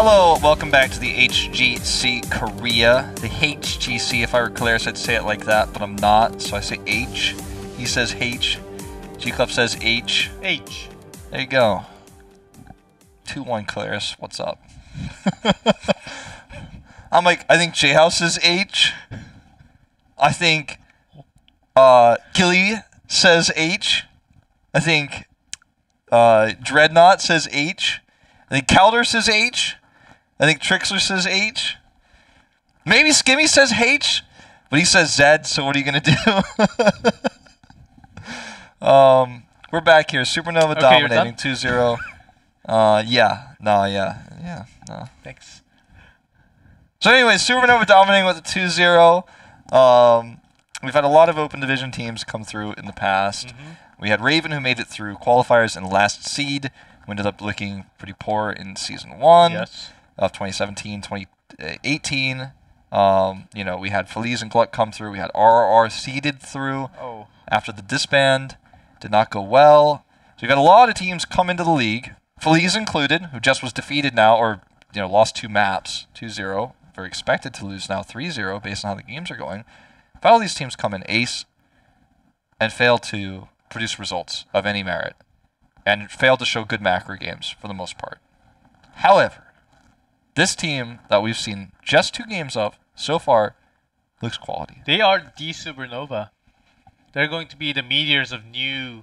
Hello, welcome back to the HGC Korea. The HGC, if I were Claris, I'd say it like that, but I'm not, so I say H. He says H. G-Club says H. H. There you go. 2-1 Claris, what's up? I'm like, I think J-House is H. I think Gilly says H. I think Dreadnought says H. I think Calder says H. I think Trixler says H. Maybe Skimmy says H, but he says Z, so what are you going to do? We're back here. Supernova okay, dominating 2-0. No. Thanks. So anyway, Supernova dominating with a 2-0. We've had a lot of open division teams come through in the past. We had Raven, who made it through qualifiers and last seed, who ended up looking pretty poor in Season 1 of 2017, 2018. You know, we had Feliz and Gluck come through. We had RRR seeded through after the disband. Did not go well. So you got a lot of teams come into the league, Feliz included, who just was defeated now, or lost 2 maps, 2-0. Very expected to lose now 3-0 based on how the games are going. But all these teams come in ace and fail to produce results of any merit, and fail to show good macro games for the most part. However, this team that we've seen just 2 games of so far looks quality. They are the Supernova. They're going to be the meteors of new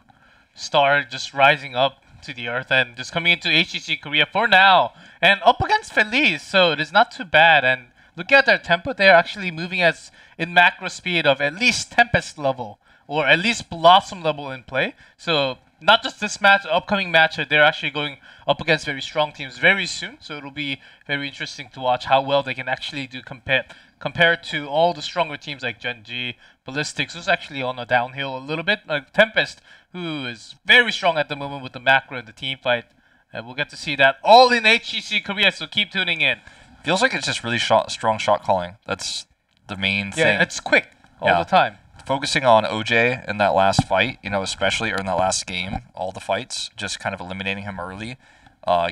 star just rising up to the earth and just coming into HGC Korea for now. And up against Feliz, so it is not too bad. And looking at their tempo, they're actually moving as in macro speed of at least Tempest level, or at least Blossom level in play. So not just this match, upcoming match, they're actually going up against very strong teams very soon. So it'll be very interesting to watch how well they can actually do compared to all the stronger teams like Gen G, Ballistics, who's actually on a downhill a little bit. Like Tempest, who is very strong at the moment with the macro and the team fight. And we'll get to see that all in HGC Korea, so keep tuning in. Feels like it's just really strong shot calling. That's the main thing. Yeah, it's quick all the time. Focusing on OJ in that last fight, especially, or in that last game, all the fights, just kind of eliminating him early,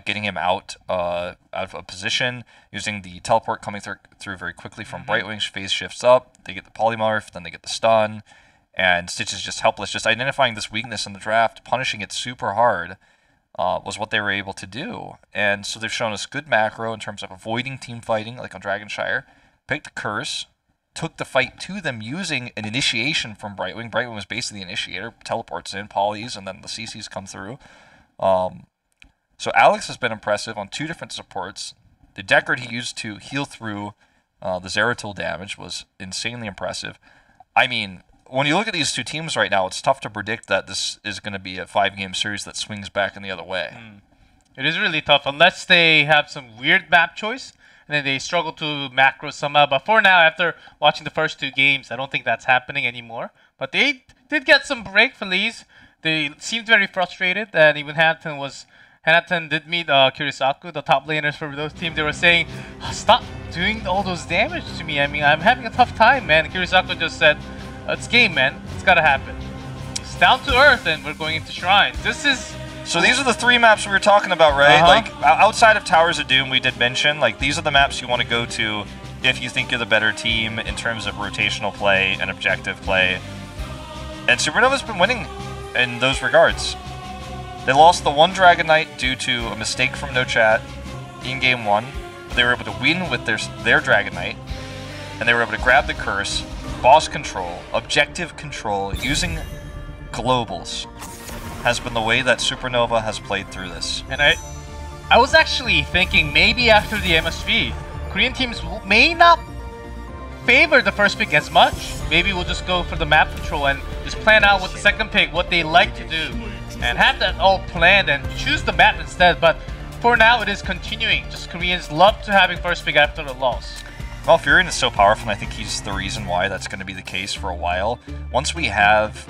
getting him out of a position, using the teleport coming through very quickly from Brightwing, phase shifts up, they get the polymorph, then they get the stun, and Stitch is just helpless. Just identifying this weakness in the draft, punishing it super hard, was what they were able to do. And so they've shown us good macro in terms of avoiding team fighting, like on Dragonshire, picked a curse, took the fight to them using an initiation from Brightwing. Brightwing was basically the initiator, teleports in, polys, and then the CCs come through. So Alex has been impressive on 2 different supports. The Deckard he used to heal through the Zeratul damage was insanely impressive. I mean, when you look at these 2 teams right now, it's tough to predict that this is going to be a 5-game series that swings back in the other way. It is really tough, unless they have some weird map choice, and then they struggle to macro somehow. But for now, after watching the first 2 games, I don't think that's happening anymore. But they did get some break, Feliz. They seemed very frustrated, and even Hanaton did meet Kirisaku, the top laners for those teams. They were saying, stop doing all those damage to me. I mean, I'm having a tough time, man. Kirisaku just said, it's game, man. It's gotta happen. It's down to earth, and we're going into Shrine. So these are the 3 maps we were talking about, right? Like, outside of Towers of Doom, we did mention, like, these are the maps you want to go to if you think you're the better team in terms of rotational play and objective play. And Supernova's been winning in those regards. They lost the 1 Dragon Knight due to a mistake from No Chat in Game 1. But they were able to win with their Dragon Knight, and they were able to grab the curse, boss control, objective control, using globals. Has been the way that Supernova has played through this. And I was actually thinking maybe after the MSV, Korean teams may not favor the first pick as much. Maybe we'll just go for the map control and just plan out with the second pick what they like to do. And have that all planned and choose the map instead. But for now, it is continuing. Just Koreans love to having first pick after the loss. Well, Furion is so powerful, and I think he's the reason why that's going to be the case for a while. Once we have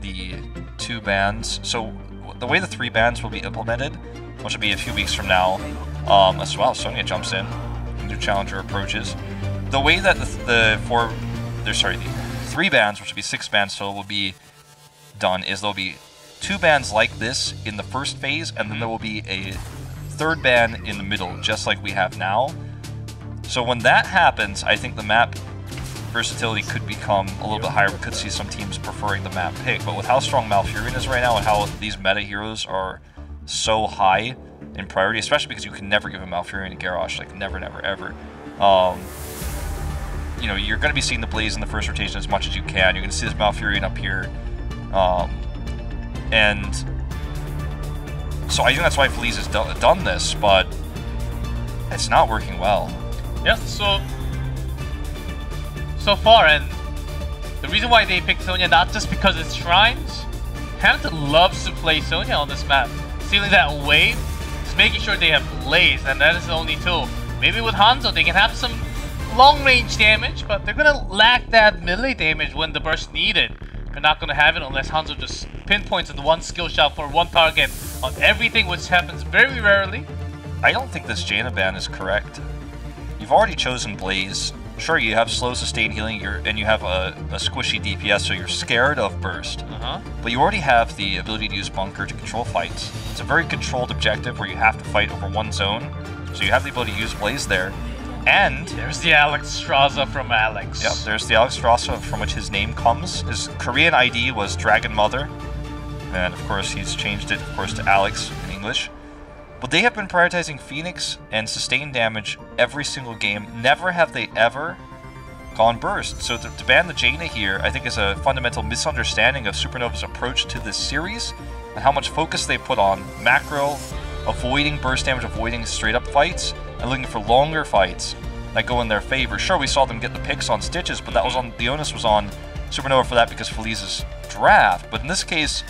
the 2 bans, so the way the 3 bans will be implemented, which will be a few weeks from now, as well. Sonya jumps in, new challenger approaches. The way that the 3 bans, which will be 6 bans total, will be done is there'll be 2 bans like this in the first phase, and then there will be a third ban in the middle, just like we have now. So when that happens, I think the map versatility could become a little bit higher. We could see some teams preferring the map pick, but with how strong Malfurion is right now and how these meta heroes are so high in priority, especially because you can never give a Malfurion to Garrosh, like never, never, ever. You know, you're going to be seeing the Blaze in the first rotation as much as you can. You're going to see this Malfurion up here. And so I think that's why Feliz has done this, but it's not working well. Yeah, so far, and the reason why they picked Sonya, not just because it's shrines. Hamilton loves to play Sonya on this map. Stealing that wave, just making sure they have Blaze, and that is the only tool. Maybe with Hanzo, they can have some long-range damage, but they're gonna lack that melee damage when the burst needed. They're not gonna have it unless Hanzo just pinpoints the one skill shot for one target on everything, which happens very rarely. I don't think this Jaina ban is correct. You've already chosen Blaze. Sure, you have slow sustain healing, and you have a squishy DPS, so you're scared of burst. But you already have the ability to use Bunker to control fights. It's a very controlled objective where you have to fight over one zone, so you have the ability to use Blaze there. And there's the Alex Straza from Alex. Yep, there's the Alex Straza from which his name comes. His Korean ID was Dragon Mother, and of course he's changed it, of course, to Alex in English. But they have been prioritizing Phoenix and sustained damage every single game. Never have they ever gone burst. So to ban the Jaina here, I think is a fundamental misunderstanding of Supernova's approach to this series and how much focus they put on macro, avoiding burst damage, avoiding straight up fights, and looking for longer fights that go in their favor. Sure, we saw them get the picks on Stitches, but that was on the onus was on Supernova for that because Feliz's draft. But in this case,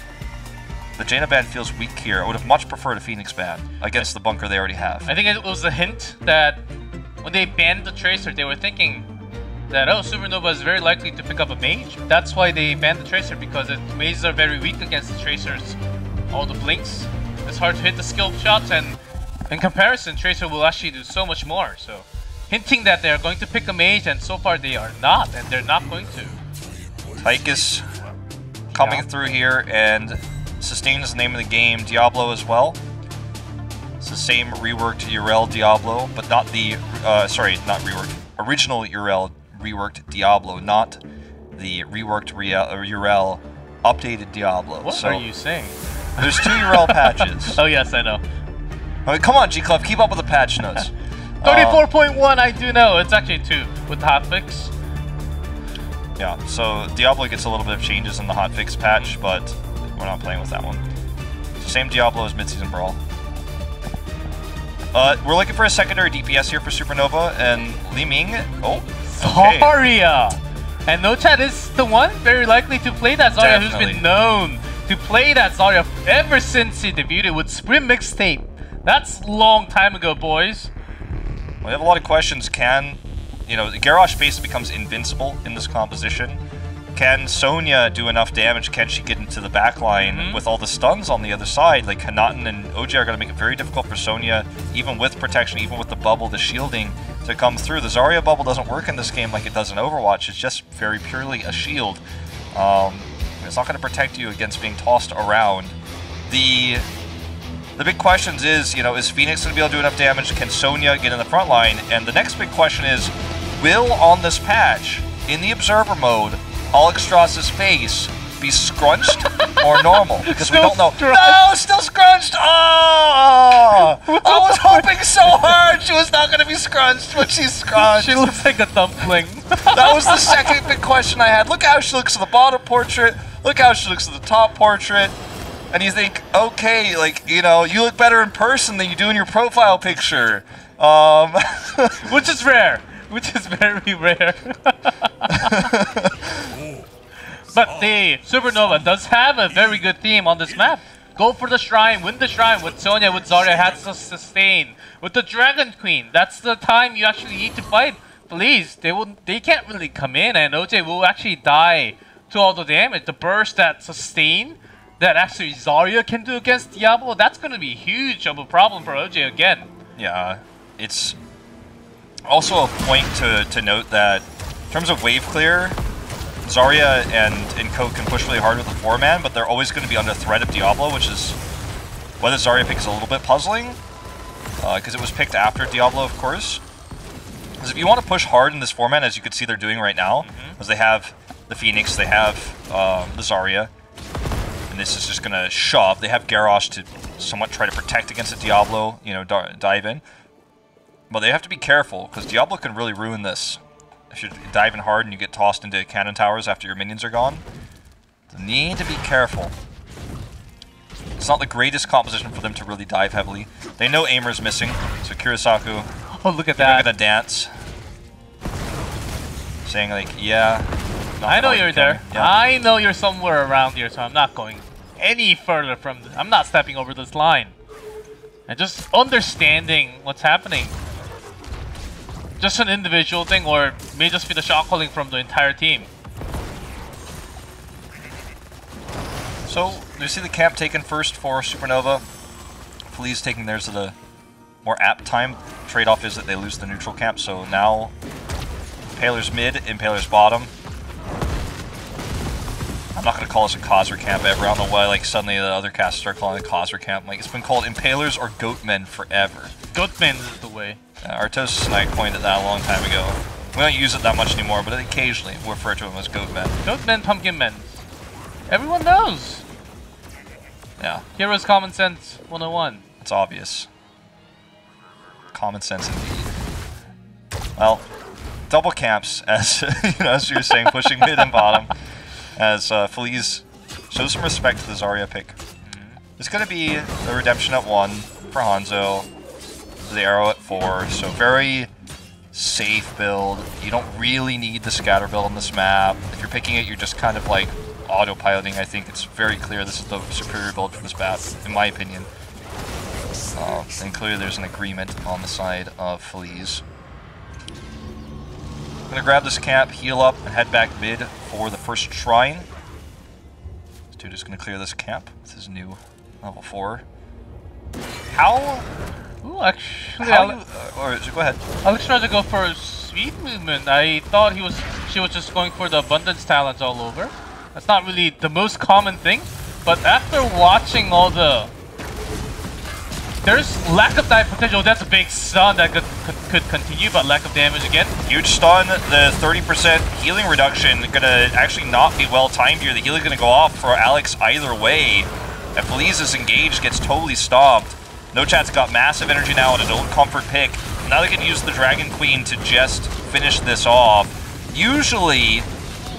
the Jaina ban feels weak here. I would have much preferred a Phoenix ban against the Bunker they already have. I think it was a hint that when they banned the Tracer, they were thinking that, oh, Supernova is very likely to pick up a Mage. That's why they banned the Tracer, because the Mages are very weak against the Tracers. All the blinks, it's hard to hit the skill shots, and in comparison, Tracer will actually do so much more. So, hinting that they're going to pick a Mage, and so far they are not, and they're not going to. Tychus coming through here, and Sustain is the name of the game. Diablo as well. It's the same reworked Urel Diablo, but not the, sorry, not reworked. Original Urel reworked Diablo, not the reworked Urel updated Diablo. What are you saying? There's 2 Urel patches. Oh yes, I know. I mean, come on, G-Club, keep up with the patch notes. 34.1, I do know. It's actually 2 with the hotfix. Yeah, so Diablo gets a little bit of changes in the hotfix patch, but we're not playing with that one. Same Diablo as Midseason Brawl. We're looking for a secondary DPS here for Supernova, and Li Ming. Oh, okay. Zarya! And No Chat is the one very likely to play that Zarya, who's been known to play that Zarya ever since he debuted with Sprint Mixtape. That's a long time ago, boys. We have a lot of questions. Can, you know, Garrosh basically becomes invincible in this composition. Can Sonya do enough damage? Can she get into the backline with all the stuns on the other side? Like, Hanaten and OJ are going to make it very difficult for Sonya, even with protection, even with the bubble, the shielding, to come through. The Zarya bubble doesn't work in this game like it does in Overwatch. It's just very purely a shield. It's not going to protect you against being tossed around. The big questions is, you know, is Phoenix going to be able to do enough damage? Can Sonya get in the front line? And the next big question is, will on this patch, in the Observer mode, Alex Straza's face be scrunched or normal? Because we don't know. No, still scrunched! Oh! I was hoping so hard she was not going to be scrunched, but she's scrunched. She looks like a dumpling. That was the second big question I had. Look how she looks at the bottom portrait. Look how she looks at the top portrait. And you think, okay, like, you know, you look better in person than you do in your profile picture. Which is rare. Which is very rare. But the Supernova does have a very good theme on this map. Go for the Shrine, win the Shrine with Sonya, with Zarya, has to sustain. With the Dragon Queen, that's the time you actually need to fight. Please, they can't really come in, and OJ will actually die to all the damage. The burst that sustain, that actually Zarya can do against Diablo, that's going to be huge of a problem for OJ again. Yeah, it's also a point to note that in terms of wave clear, Zarya and Coke can push really hard with the 4-man, but they're always going to be under threat of Diablo, which is whether Zarya picks a little bit puzzling. because it was picked after Diablo, of course. Because if you want to push hard in this format, as you can see they're doing right now, because they have the Phoenix, they have the Zarya, and this is just going to shove. They have Garrosh to somewhat try to protect against the Diablo, you know, dive in. But they have to be careful, because Diablo can really ruin this. If you dive in hard and you get tossed into cannon towers after your minions are gone, you need to be careful. It's not the greatest composition for them to really dive heavily. They know Aimer's missing, so Kirisaku, oh, look at that. Gonna dance. Saying like, yeah. I know you're there. Yeah. I know you're somewhere around here, so I'm not going any further from this. I'm not stepping over this line. And just understanding what's happening. Just an individual thing, or may just be the shot calling from the entire team. So, you see the camp taken first for Supernova. Feliz taking theirs at a more apt time. Trade-off is that they lose the neutral camp, so now Impaler's mid, Impaler's bottom. I'm not going to call this a Khazra camp ever. I don't know why like suddenly the other casts start calling it Khazra camp. Like, it's been called Impalers or Goatmen forever. Goatmen is the way. Artosis and I coined it that a long time ago. We don't use it that much anymore, but occasionally we refer to them as Goatmen. Goatmen, Pumpkin Men. Everyone knows. Yeah. Heroes Common Sense 101. It's obvious. Common sense indeed. Well, double camps, as you know, as you were saying, pushing mid and bottom, as Feliz shows some respect to the Zarya pick. It's going to be the redemption at 1 for Hanzo, the arrow at 4, so very safe build. You don't really need the scatter build on this map. If you're picking it, you're just kind of like autopiloting. I think it's very clear this is the superior build for this map, in my opinion. And clearly there's an agreement on the side of Feliz. I'm gonna grab this camp, heal up, and head back mid for the first shrine. This dude is gonna clear this camp with his new level 4. How? Ooh, actually, go ahead. Alex tried to go for a sweep movement. I thought she was just going for the abundance talents all over. That's not really the most common thing, but after watching all the... There's lack of dive potential. That's a big stun that could continue, but lack of damage again. Huge stun. The 30% healing reduction gonna actually not be well timed here. The healing gonna go off for Alex either way. And Feliz is engaged, gets totally stomped. No Chat's got massive energy now and an old comfort pick. Now they can use the Dragon Queen to just finish this off. Usually,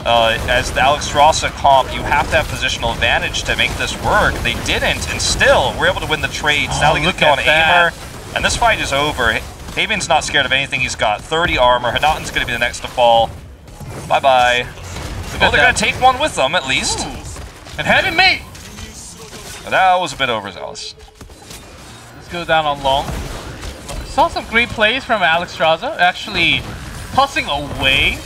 as the Alex Rossa comp, you have to have positional advantage to make this work. They didn't, and still, we're able to win the trades. Now they get to go on Aimer, and this fight is over. Haven's not scared of anything. He's got 30 armor. Hanatan's going to be the next to fall. Bye-bye. Well, they're going to take one with them, at least. And Haven mate! But that was a bit overzealous. Let's go down on long. Saw some great plays from Alex Raza, actually tossing away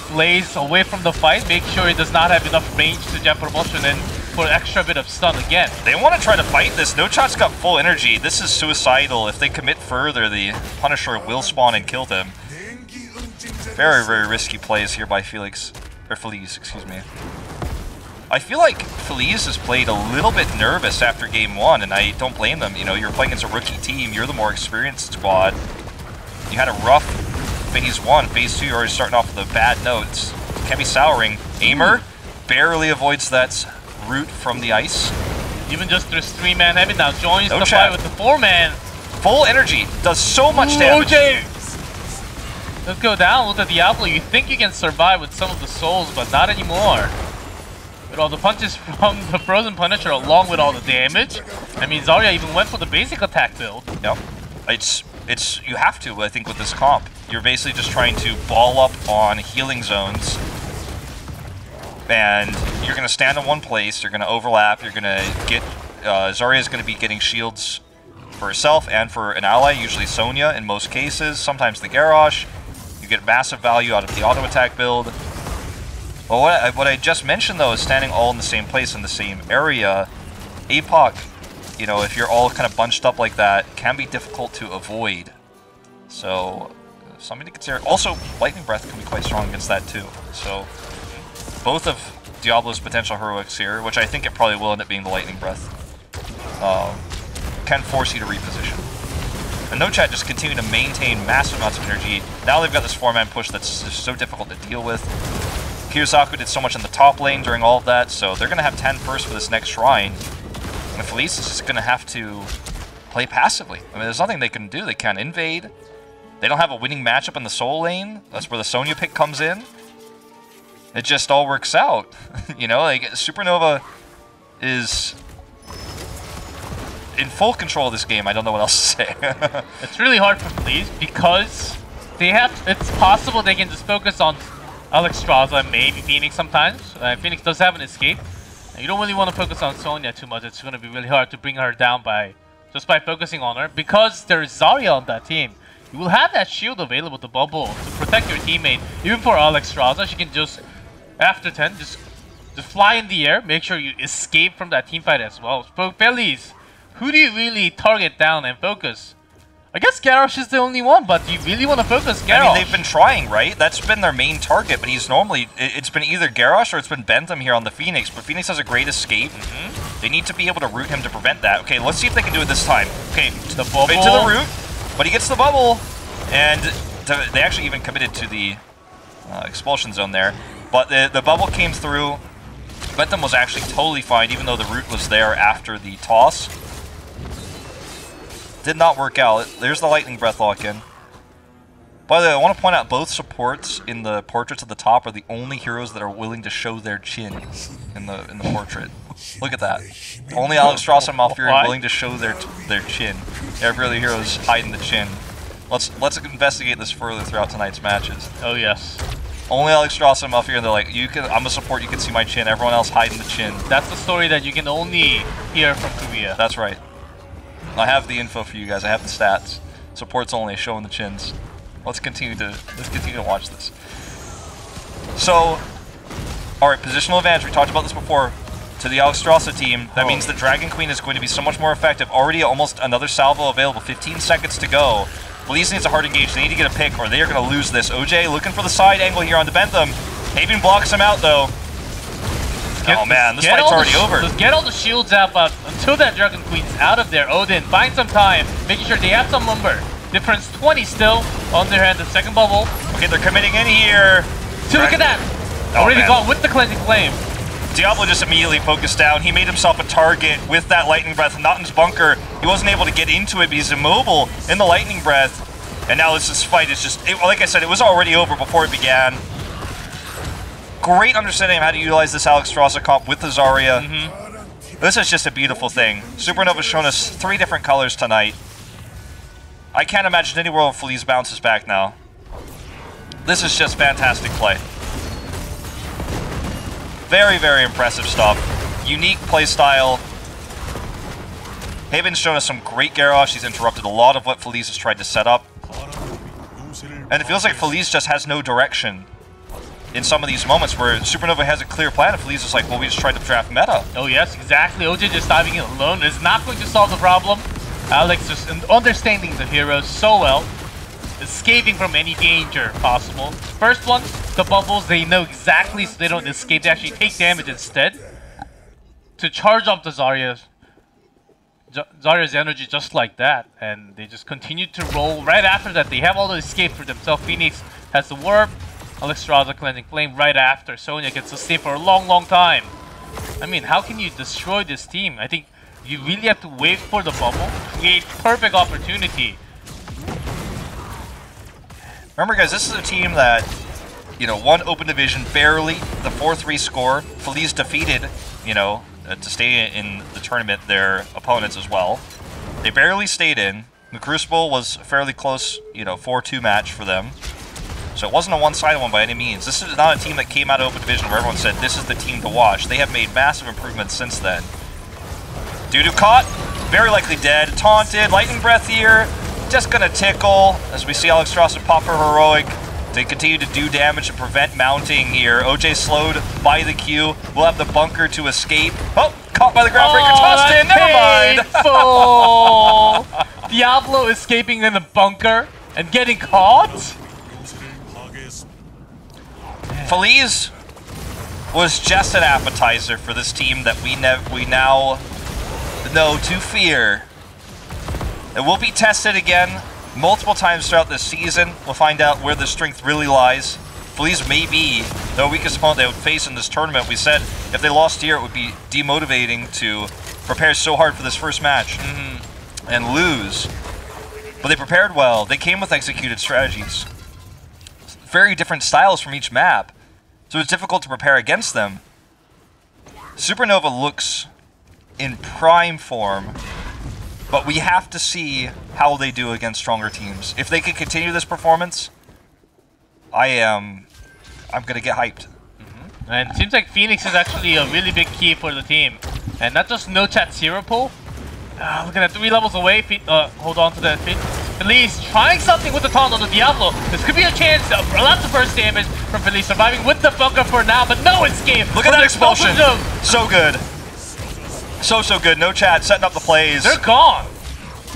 Blaze away from the fight, make sure he does not have enough range to jump promotion in for an extra bit of stun again. They want to try to fight this. No Chat's got full energy. This is suicidal. If they commit further, the Punisher will spawn and kill them. Very, very risky plays here by Feliz, excuse me. I feel like Feliz has played a little bit nervous after game 1, and I don't blame them. You know, you're playing against a rookie team. You're the more experienced squad. You had a rough Phase 1, Phase 2, you're already starting off with the bad notes. Can be souring. Aimer barely avoids that root from the ice. Even just this 3-man heavy now joins the fight with the 4-man. Full energy, does so much damage. OJ! Let's go down with the Diablo. You think you can survive with some of the souls, but not anymore. With all the punches from the Frozen Punisher along with all the damage. I mean, Zarya even went for the basic attack build. Yep. You have to, I think, with this comp. You're basically just trying to ball up on healing zones. And you're going to stand in one place, you're going to overlap, you're going to get... Zarya's going to be getting shields for herself and for an ally, usually Sonya in most cases, sometimes the Garrosh. You get massive value out of the auto attack build. Well, what I just mentioned, though, is standing all in the same place in the same area. APOC, you know, if you're all kind of bunched up like that, can be difficult to avoid. So, something to consider. Also, Lightning Breath can be quite strong against that too. So, both of Diablo's potential heroics here, which I think it probably will end up being the Lightning Breath, can force you to reposition. And No Chat just continue to maintain massive amounts of energy. Now they've got this 4-man push that's just so difficult to deal with. Kirisaku did so much in the top lane during all of that, so they're going to have 10 first for this next shrine. And Feliz is just going to have to play passively. I mean, there's nothing they can do. They can't invade. They don't have a winning matchup in the Soul lane. That's where the Sonya pick comes in. It just all works out. You know, like, Supernova is in full control of this game. I don't know what else to say. It's really hard for Feliz because they have. It's possible they can just focus on Alexstrasza, maybe Phoenix sometimes. Phoenix does have an escape. And you don't really want to focus on Sonya too much. It's going to be really hard to bring her down just by focusing on her. Because there's Zarya on that team, you will have that shield available to bubble to protect your teammate. Even for Alexstrasza, she can just, after 10, just fly in the air. Make sure you escape from that team fight as well. For Feliz, who do you really target down and focus? I guess Garrosh is the only one, but do you really want to focus Garrosh? I mean, they've been trying, right? That's been their main target, but he's normally... It's been either Garrosh or it's been Bentham here on the Phoenix, but Phoenix has a great escape. They need to be able to root him to prevent that. Okay, let's see if they can do it this time. Okay, to the bubble. Right to the root, but he gets the bubble, and they actually even committed to the expulsion zone there. But the bubble came through. Bentham was actually totally fine, even though the root was there after the toss. Did not work out. There's the Lightning Breath lock-in. By the way, I want to point out both supports in the portraits at the top are the only heroes that are willing to show their chin in the portrait. Look at that. Only Alexstrasza and Malfurion are willing to show their chin. Every other hero is hiding the chin. Let's investigate this further throughout tonight's matches. Oh yes. Only Alexstrasza and Malfurion, they're like, I'm a support, you can see my chin. Everyone else hiding the chin. That's the story that you can only hear from Korea. That's right. I have the info for you guys. I have the stats. Supports only, showing the chins. Let's continue to watch this. So, all right, positional advantage. We talked about this before. To the Alexstrasza team, that means the Dragon Queen is going to be so much more effective. Already almost another salvo available. 15 seconds to go. Feliz needs a hard engage. They need to get a pick, or they are going to lose this. OJ looking for the side angle here onto Bentham. Haven blocks him out though. Oh man, this fight's already over. Just get all the shields out, but until that Dragon Queen's out of there, Odin, find some time, making sure they have some lumber. Difference 20 still on their hand, the second bubble. Okay, they're committing in here. So look at that. Already gone with the Cleansing Flame. Diablo just immediately focused down. He made himself a target with that Lightning Breath, not in his bunker. He wasn't able to get into it, but he's immobile in the Lightning Breath. And now this fight is just, like I said, it was already over before it began. Great understanding of how to utilize this Alexstrasza comp with the Zarya. This is just a beautiful thing. Supernova's shown us 3 different colors tonight. I can't imagine any world Feliz bounces back now. This is just fantastic play. Very, very impressive stuff. Unique playstyle. Haven's shown us some great Garrosh. He's interrupted a lot of what Feliz has tried to set up. And it feels like Feliz just has no direction in some of these moments where Supernova has a clear plan and Feliz is like, well, we just tried to draft meta. Oh yes, exactly. OJ just diving in alone is not going to solve the problem. Alex just understanding the heroes so well, escaping from any danger possible. First one, the bubbles, they know exactly so they don't escape, they actually take damage instead. To charge up the Zarya's energy just like that, and they just continue to roll. Right after that, they have all the escape for themselves. Phoenix has the warp, Alexstrasza Cleansing Flame right after. Sonya gets to stay for a long, long time. I mean, how can you destroy this team? I think you really have to wait for the bubble, create perfect opportunity. Remember, guys, this is a team that, you know, won Open Division barely, the 4-3 score. Feliz defeated, you know, to stay in the tournament, their opponents as well. They barely stayed in. The Crucible was a fairly close, you know, 4-2 match for them. So it wasn't a one-sided one by any means. This is not a team that came out of Open Division where everyone said, this is the team to watch. They have made massive improvements since then. Dudu caught, very likely dead. Taunted, Lightning Breath here, just gonna tickle, as we see Alexstrasza pop her Heroic to continue to do damage and prevent mounting here. OJ slowed by the Q, will have the bunker to escape. Oh, caught by the Groundbreaker, tossed in, never mind! Diablo escaping in the bunker and getting caught? Feliz was just an appetizer for this team that we now know to fear. It will be tested again multiple times throughout this season. We'll find out where the strength really lies. Feliz may be the weakest opponent they would face in this tournament. We said if they lost here, it would be demotivating to prepare so hard for this first match and lose. But they prepared well. They came with executed strategies. Very different styles from each map. So it's difficult to prepare against them. Supernova looks in prime form, but we have to see how they do against stronger teams. If they can continue this performance, I'm gonna get hyped. And it seems like Phoenix is actually a really big key for the team. And not just no chat zero pull. Looking at 3 levels away, hold on to that feet. Feliz trying something with the taunt on the Diablo. This could be a chance. Lots of burst damage from Feliz, surviving with the bunker for now, but no escape. Look at that expulsion. So good. So good. No chat, setting up the plays. They're gone.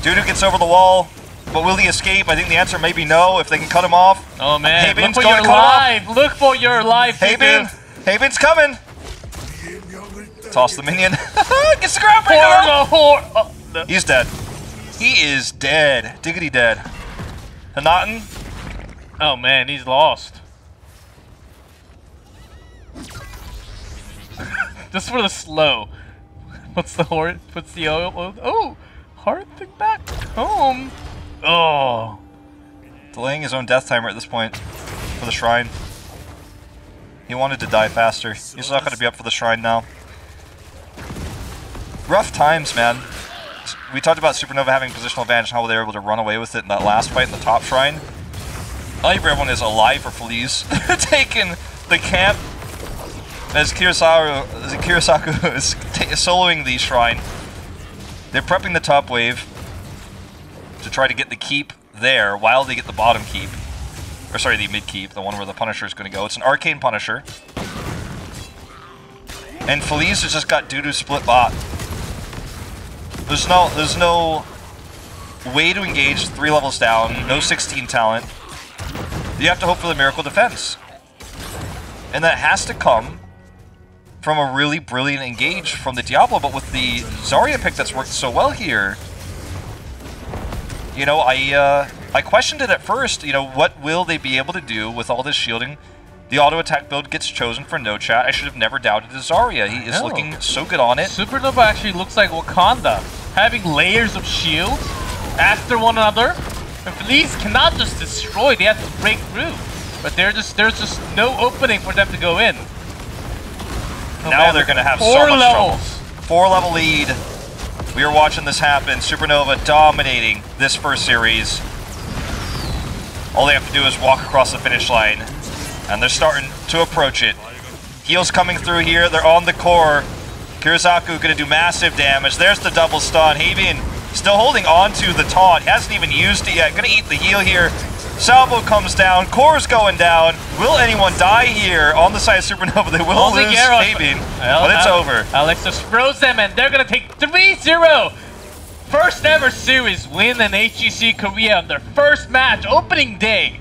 Dudu gets over the wall, but will he escape? I think the answer may be no, if they can cut him off. Oh man, Haven's look for your life. Look for your life, Haven. Haven's coming. Toss the minion. Gets the ground breaker. He's dead. He is dead. Diggity dead. Hanaten. Oh man, he's lost. Just for the slow. What's the horde? What's the oh, heart thing back home. Oh. Delaying his own death timer at this point for the shrine. He wanted to die faster. He's not going to be up for the shrine now. Rough times, man. We talked about Supernova having positional advantage and how they were able to run away with it in that last fight in the top shrine. Not even everyone is alive for Feliz. Taking the camp as Kirisaku is soloing the shrine. They're prepping the top wave to try to get the keep there while they get the bottom keep. Or sorry, the mid keep, the one where the Punisher is going to go. It's an Arcane Punisher. And Feliz has just got Dudu split bot. There's no way to engage 3 levels down, no 16 talent. You have to hope for the miracle defense. And that has to come from a really brilliant engage from the Diablo, but with the Zarya pick that's worked so well here, you know, I questioned it at first, you know, what will they be able to do with all this shielding? The auto attack build gets chosen for no chat. I should have never doubted the Zarya. He is looking so good on it. Supernova actually looks like Wakanda, having layers of shields after one another. And Feliz cannot just destroy, they have to break through. But there's just no opening for them to go in. Oh, now man, they're going to have so much trouble. 4-level lead. We are watching this happen. Supernova dominating this first series. All they have to do is walk across the finish line. And they're starting to approach it. Heals coming through here. They're on the core. Kirisaku going to do massive damage. There's the double stun. Havian still holding on to the taunt. He hasn't even used it yet. Going to eat the heal here. Salvo comes down. Core's going down. Will anyone die here on the side of Supernova? They will lose Havian, but it's over. Alex just froze them, and they're going to take 3-0. First ever series win in HGC Korea on their first match, opening day.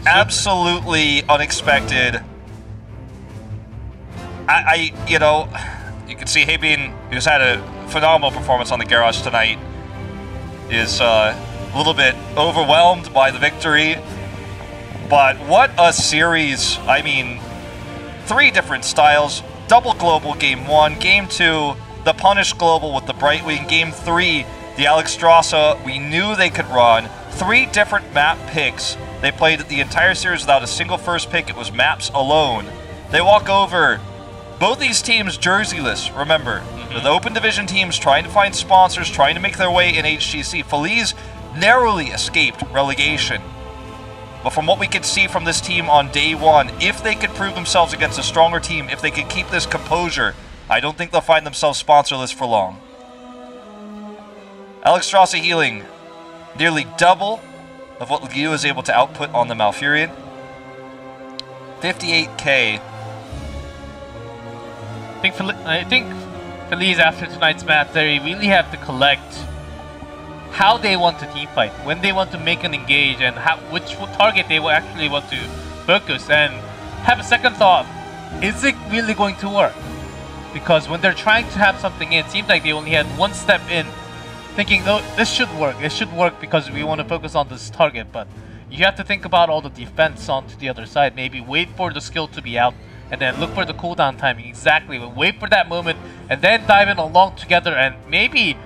Absolutely unexpected. You know, you can see Havian, who's had a phenomenal performance on the garage tonight, is a little bit overwhelmed by the victory. But what a series. I mean, 3 different styles. Double global game 1. Game 2, the Punish global with the Brightwing. Game 3, the Alexstrasza we knew they could run. 3 different map picks. They played the entire series without a single first pick. It was maps alone. They walk over. Both these teams jerseyless, remember. The open division teams trying to find sponsors, trying to make their way in HGC. Feliz narrowly escaped relegation. But from what we could see from this team on day 1, if they could prove themselves against a stronger team, if they could keep this composure, I don't think they'll find themselves sponsorless for long. Alexstrasza healing nearly double of what Liu is able to output on the Malfurion. 58k. I think Feliz, after tonight's match, they really have to collect how they want to team fight, when they want to make an engage, and which target they will actually want to focus, and have a second thought. Is it really going to work? Because when they're trying to have something in, it seems like they only had one step in thinking, no, this should work. It should work because we want to focus on this target. But you have to think about all the defense onto the other side. Maybe wait for the skill to be out and then look for the cooldown timing exactly. But wait for that moment and then dive in along together and maybe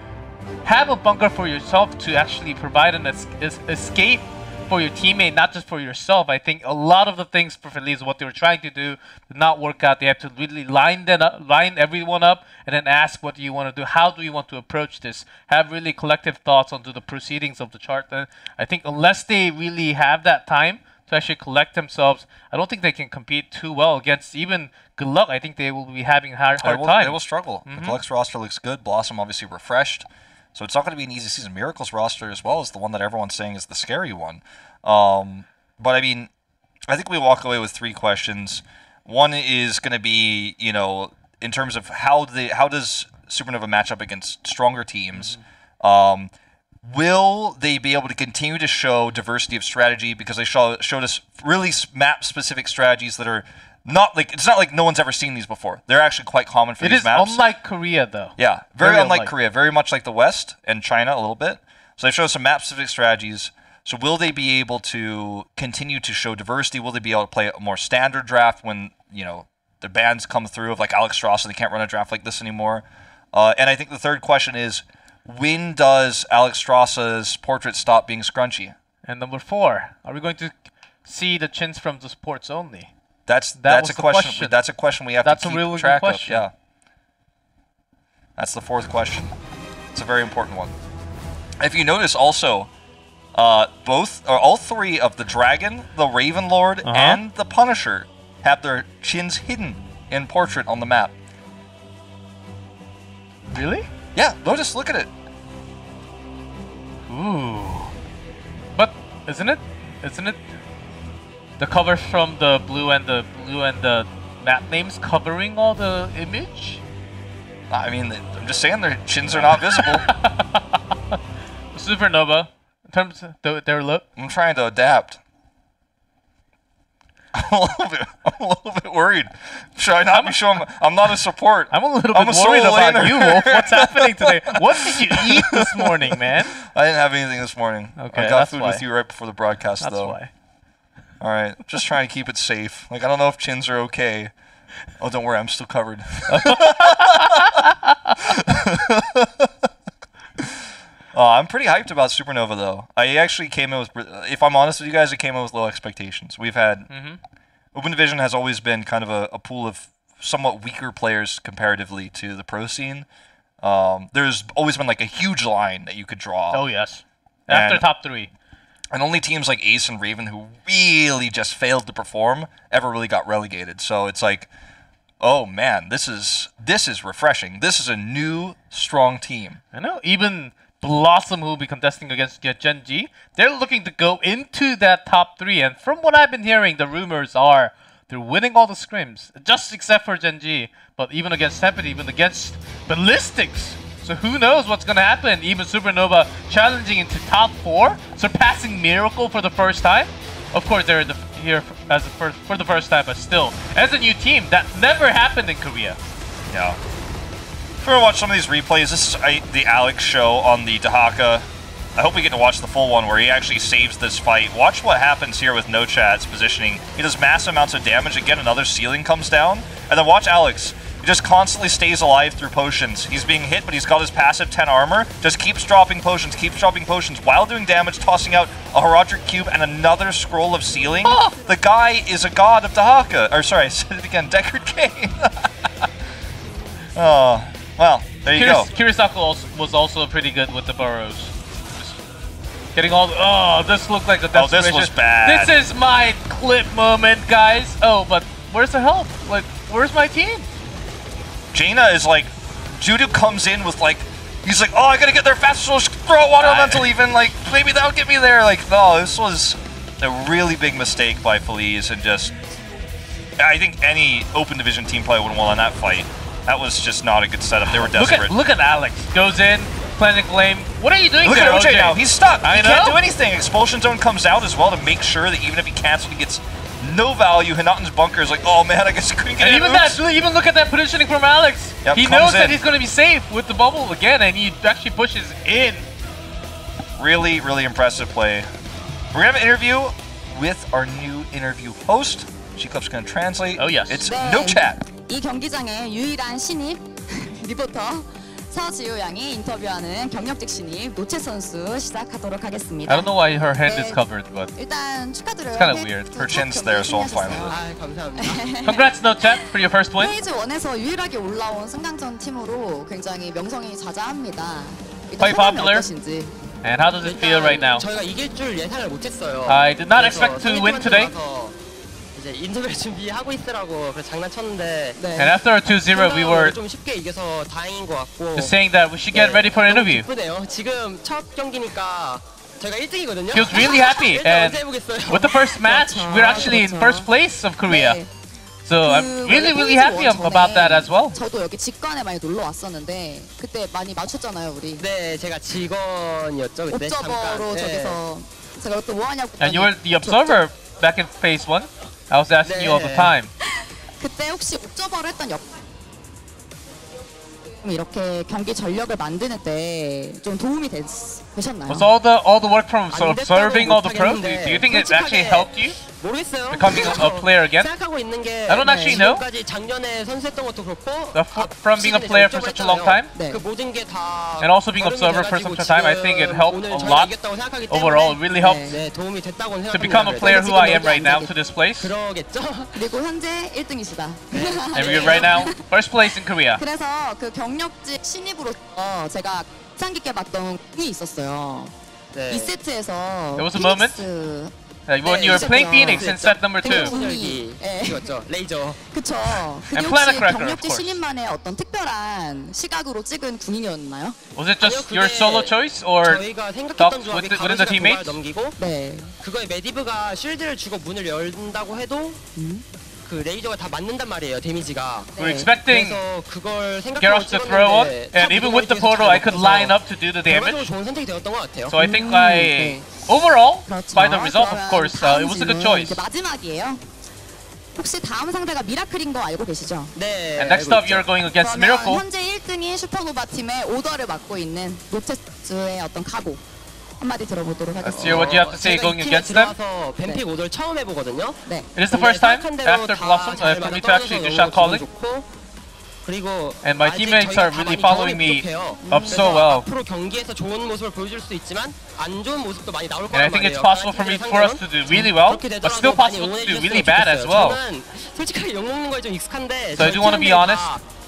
have a bunker for yourself to actually provide an escape for your teammate, not just for yourself. I think a lot of the things for Feliz, what they were trying to do, did not work out. They have to really line everyone up, and then ask, what do you want to do? How do you want to approach this? Have really collective thoughts onto the proceedings of the chart. And I think unless they really have that time to actually collect themselves, I don't think they can compete too well against even Good Luck. I think they will be having a hard time. They will struggle. The Collect's roster looks good. Blossom obviously refreshed. So it's not going to be an easy season. Miracle's roster as well is the one that everyone's saying is the scary one. But I mean, I think we walk away with 3 questions. One is going to be, you know, in terms of how does Supernova match up against stronger teams? Will they be able to continue to show diversity of strategy, because they showed us really map-specific strategies that are not like, it's not like no one's ever seen these before. They're actually quite common for these maps. It is unlike Korea, though. Yeah, very unlike Korea. Very much like the West and China a little bit. So they show some map-specific strategies. So will they be able to continue to show diversity? Will they be able to play a more standard draft when, you know, the bans come through of like Alex Strauss, and they can't run a draft like this anymore? And I think the third question is, when does Alex Strauss's portrait stop being scrunchy? And number 4, are we going to see the chins from the supports only? That's a question. That's a question we have to keep track of. Yeah. That's the 4th question. It's a very important one. If you notice also, all 3 of the Dragon, the Raven Lord, and the Punisher have their chins hidden in portrait on the map. Really? Yeah, Lotus, look at it. Ooh. But isn't it the cover from the blue and the map names covering all the image? I mean, I'm just saying their chins are not visible. Supernova, in terms of their look. I'm trying to adapt. I'm a little bit worried. Should I not be showing? I'm not a support. I'm a little bit worried about you, Wolf. What's happening today? What did you eat this morning, man? I didn't have anything this morning. Okay, I got food with you right before the broadcast, that's though. Why. All right, just trying to keep it safe. Like, I don't know if chins are okay. Oh, don't worry, I'm still covered. I'm pretty hyped about Supernova, though. I actually came in with, if I'm honest with you guys, I came in with low expectations. We've had, Open Division has always been kind of a pool of somewhat weaker players comparatively to the pro scene. There's always been like a huge line that you could draw. Oh, yes. After top 3. And only teams like Ace and Raven, who really just failed to perform, ever really got relegated. So it's like, oh man, this is refreshing. This is a new, strong team. I know. Even Blossom, who will be contesting against Gen G, they're looking to go into that top 3. And from what I've been hearing, the rumors are they're winning all the scrims, just except for Gen G. But even against Tempest, even against Ballistics. So who knows what's going to happen? Even Supernova challenging into top 4, surpassing Miracle for the first time. Of course, they're here as for the first time, but still, as a new team, that never happened in Korea. Yeah. If you want to watch some of these replays, this is the Alex show on the Dahaka. I hope we get to watch the full one where he actually saves this fight. Watch what happens here with No Chat's positioning. He does massive amounts of damage. Again, another ceiling comes down. And then watch Alex. He just constantly stays alive through potions. He's being hit, but he's got his passive 10 armor. Just keeps dropping potions while doing damage, tossing out a Herodric Cube and another Scroll of Sealing. Oh! The guy is a god of Dahaka. Or sorry, I said it again, Deckard Cain. Oh, well, there you go. Kirisaku was also pretty good with the burrows. Just getting all the, oh, this looked like a desperation. Oh, this was bad. This is my clip moment, guys. Oh, but where's the help? Like, where's my team? Jaina is like, Judo comes in with like, he's like, oh, I gotta get there fast, so throw a water elemental even, like, maybe that'll get me there. Like, no, this was a really big mistake by Feliz, and just, I think any Open Division team probably would have won on that fight. That was just not a good setup. They were desperate. Look at Alex. Goes in, planting flame. What are you doing there, there, OJ? Now? He's stuck. He can't do anything. Expulsion Zone comes out as well to make sure that even if he cancels, he gets no value. Hinatan's bunker is like, oh man, I guess I couldn't get And it. even look at that positioning from Alex. Yep, he knows that he's going to be safe with the bubble again, and he actually pushes in. Really, really impressive play. We're gonna have an interview with our new interview host. G-Club's gonna translate. Oh yes. It's no chat. 이 경기장의 유일한 신입 리포터 서지우 양이 인터뷰하는 경력직 신입 노채 선수 시작하도록 하겠습니다. I don't know why her hand is covered, but 일단 축하드려요. it's kind of weird. Her chin's there, so I'm fine with it. 아, 감사합니다. Congrats, No Chat, for your first win. 페이지 1에서 유일하게 올라온 승강전 팀으로 굉장히 명성이 자자합니다. Quite popular. 어떠신지? And how does it feel right now? 저희가 이길 줄 예상을 못했어요. I did not expect to win today. 이제 인터뷰 준비하고 있으라고 그래서 장난쳤는데. 네. And after a 2-0, we were 좀 쉽게 이겨서 다행인 것 같고. just saying that we should get ready for an interview. 기쁘네요. 지금 첫 경기니까 저희가 1등이거든요. He was really happy, and with the first match, we're actually in first place of Korea. 네. So I'm really, really happy about that as well. 저도 여기 직관에 많이 놀러 왔었는데 그때 많이 맞췄잖아요, 우리. 네, 제가 직원이었죠 그때. 옵저버로 잠깐. 저기서 제가 또 뭐 하냐고. And you were the observer back in phase 1. I was asking you all the time. 그때 혹시 옵저버를 했던 이렇게 경기 전력을 만드는데 좀 도움이 되셨나요? Was all the work from observing all the pros? Do you think it actually helped you 모르겠어요. becoming a player again? 생각하고 있는 게 I don't actually know. 지금까지 작년에 선수했던 것도 그렇고 From being a player for such a long time, 네. 그 모든 게 다 and also being observer for such a time, I think it helped a lot. Overall, it really helped 네, 도움이 됐다고 to become a player who I am right now to this place. 그러겠죠. 그리고 현재 1등이시다. And we're right now first place in Korea. 그래서 그 경력직 신입으로서 제가 인상 깊게 봤던 게 있었어요. 네. 2세트에서 There was a moment when you were playing Phoenix in set number 2. 열기 찍었죠. 레이저. 그쵸. 그게 And 혹시 Planet Cracker, of 경력직 course. 신입만의 어떤 특별한 시각으로 찍은 군인이었나요? Was it just your solo choice or 저희가 talk 생각했던 조합이 within the 가로시가 teammates? 도발 넘기고 네. 그거에 메디브가 쉴드를 주고 문을 열린다고 해도 그 레이저가 다 맞는단 말이에요. 데미지가. we're expecting 그래서 그걸 생각하고 Garrosh to throw on, 찍었는데 and even with the portal, I could line up to do the 결과적으로 damage. 좋은 선택이 되었던 것 같아요. So I think overall, 그렇죠. by the result, of 그러면 course, it was a good 다음 choice. 질문, 이제 마지막이에요. 혹시 다음 상대가 미라클인 거 알고 계시죠? 네. And next up, you're going against 그러면 Miracle. 현재 1등인 슈퍼노바 팀의 오더를 맡고 있는 노체스의 어떤 각오 한마디 들어보도록 Let's 하겠습니다. hear what you have to say 제가 going 이 팀에 against them. 들어와서 뱀픽 오더를 처음 해보거든요. 네. It is the first time after Blossom for me to actually do shot calling. 그리고 And my 아직 teammates 저희가 are 다 really 많이 following 경험이 me 부족해요. up so 그래서 well. 앞으로 경기에서 좋은 모습을 보여줄 수도 있지만 안 좋은 모습도 많이 나올 And I 거란 think it's 말이에요. possible for us to do really well, 그렇게 but still 되더라도 많이 possible to do 응원해 really 주셨으면 bad as 좋겠어요. well. 저는 솔직하게 욕먹는 거에 좀 익숙한데 So I do want to be honest.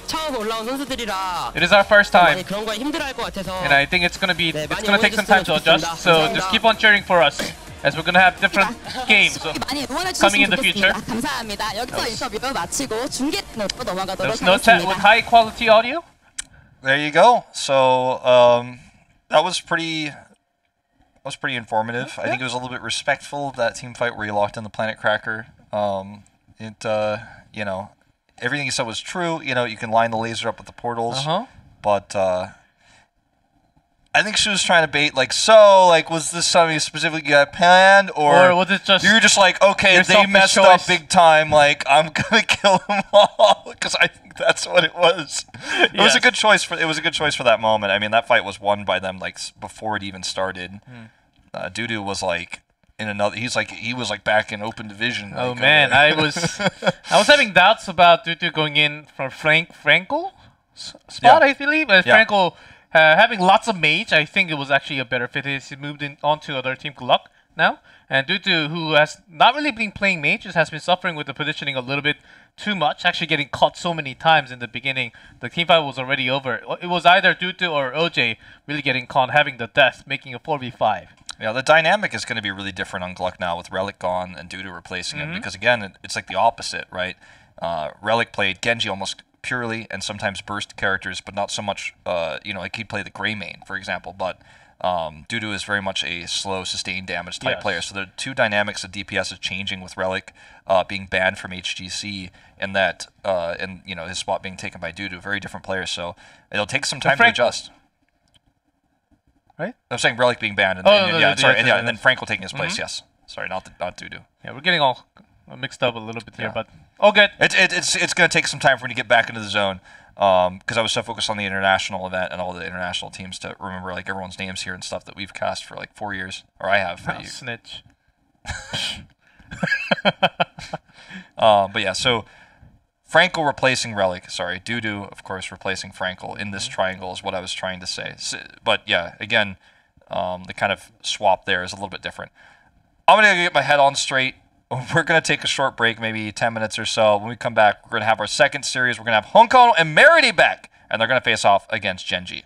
처음 올라온 선수들이라 It is our first 많이 time, 그런 거에 힘들어할 것 같아서 and I think it's gonna take some time to 좋겠습니다. adjust. So just keep on cheering for us, as we're gonna have different games 많이 응원해 coming in 주셨으면 the future. 좋겠습니다. 감사합니다. 여기서 인터뷰 마치고 중계로 넘어가도록 There's no chat with 하겠습니다. high quality audio. There you go. So that was pretty informative. I think it was a little bit respectful of that team fight where you locked in the Planet Cracker. You know, everything you said was true. You know, you can line the laser up with the portals, but I think she was trying to bait, like, so, like, was this something specifically you had planned, or was it just you're just like, okay, your they selfish messed choice? up big time, like, I'm gonna kill them all, because I think that's what it was. It was a good choice for that moment. I mean, that fight was won by them, like, before it even started. Dudu was like in another. He was like back in open division. Oh like, man, I was having doubts about Dudu going in for Frankel spot, Yeah. I believe. Frankel having lots of mage, I think it was actually a better fit. He moved on to other team Gluck now, and Dudu, who has not really been playing mages, has been suffering with the positioning a little bit too much. Actually, getting caught so many times in the beginning. The team fight was already over. It was either Dudu or OJ really getting caught, having the death, making a 4v5. Yeah, the dynamic is going to be really different on Gluck now with Relic gone and Dudu replacing him, because again, it's like the opposite, right? Relic played Genji almost purely and sometimes burst characters, but not so much, like he'd play the Grey main, for example, but Dudu is very much a slow, sustained damage type player. So the two dynamics of DPS is changing with Relic being banned from HGC and that, his spot being taken by Dudu, very different players. So it'll take some time to adjust. Right? I'm saying Relic being banned, and then Frankel taking his place. Yes, sorry, not Dudu. Yeah, we're getting all mixed up a little bit here, Yeah. but all good. It's going to take some time for me to get back into the zone because I was so focused on the international event and all the international teams to remember like everyone's names here and stuff that we've cast for like 4 years, or I have. Oh, snitch. But yeah, so Frankel replacing Relic. Sorry, Dudu, of course, replacing Frankel in this triangle is what I was trying to say. But yeah, again, the kind of swap there is a little bit different. I'm going to get my head on straight. We're going to take a short break, maybe 10 minutes or so. When we come back, we're going to have our second series. We're going to have Hong Kong and Merity back, and they're going to face off against Genji.